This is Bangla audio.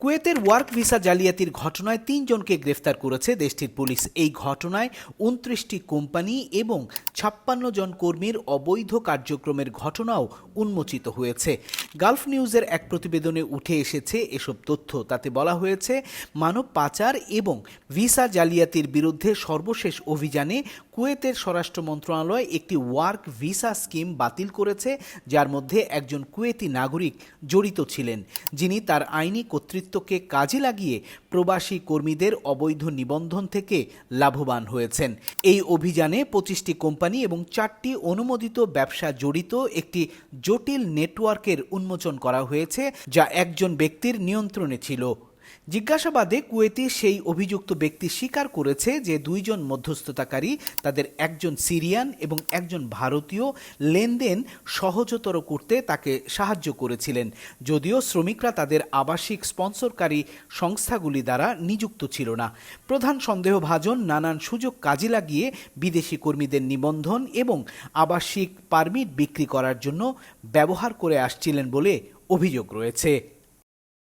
কুয়েতের ওয়ার্ক ভিসা জালিয়াতির ঘটনায় ৩ জনকে গ্রেফতার করেছে দেশটির পুলিশ। এই ঘটনায় ২৯টি কোম্পানি এবং ৫৬ জন কর্মীর অবৈধ কার্যক্রমের ঘটনাও উন্মোচিত হয়েছে। গালফ নিউজের এক প্রতিবেদনে উঠে এসেছে এসব তথ্য। তাতে বলা হয়েছে, মানব পাচার এবং ভিসা জালিয়াতির বিরুদ্ধে সর্বশেষ অভিযানে কুয়েতের স্বরাষ্ট্র মন্ত্রণালয় একটি ওয়ার্ক ভিসা স্কিম বাতিল করেছে, যার মধ্যে একজন কুয়েতি নাগরিক জড়িত ছিলেন, যিনি তার আইনি কর্তৃত্বকে কাজে লাগিয়ে প্রবাসী কর্মীদের অবৈধ নিবন্ধন থেকে লাভবান হয়েছেন। এই অভিযানে ২৫টি কোম্পানি এবং ৪টি অনুমোদিত ব্যবসা জড়িত একটি জটিল নেটওয়ার্কের উন্মোচন করা হয়েছে, যা একজন ব্যক্তির নিয়ন্ত্রণে ছিল। জিজ্ঞাসাবাদে কুয়েতি সেই অভিযুক্ত ব্যক্তি স্বীকার করেছে যে ২ জন মধ্যস্থতাকারী, তাদের একজন সিরিয়ান এবং একজন ভারতীয়, লেনদেন সহজতর করতে তাকে সাহায্য করেছিলেন, যদিও শ্রমিকরা তাদের আবাসিক স্পন্সরকারী সংস্থাগুলি দ্বারা নিযুক্ত ছিল না। প্রধান সন্দেহভাজন নানান সুযোগ কাজে লাগিয়ে বিদেশি কর্মীদের নিবন্ধন এবং আবাসিক পারমিট বিক্রি করার জন্য ব্যবহার করে আসছিলেন বলে অভিযোগ রয়েছে।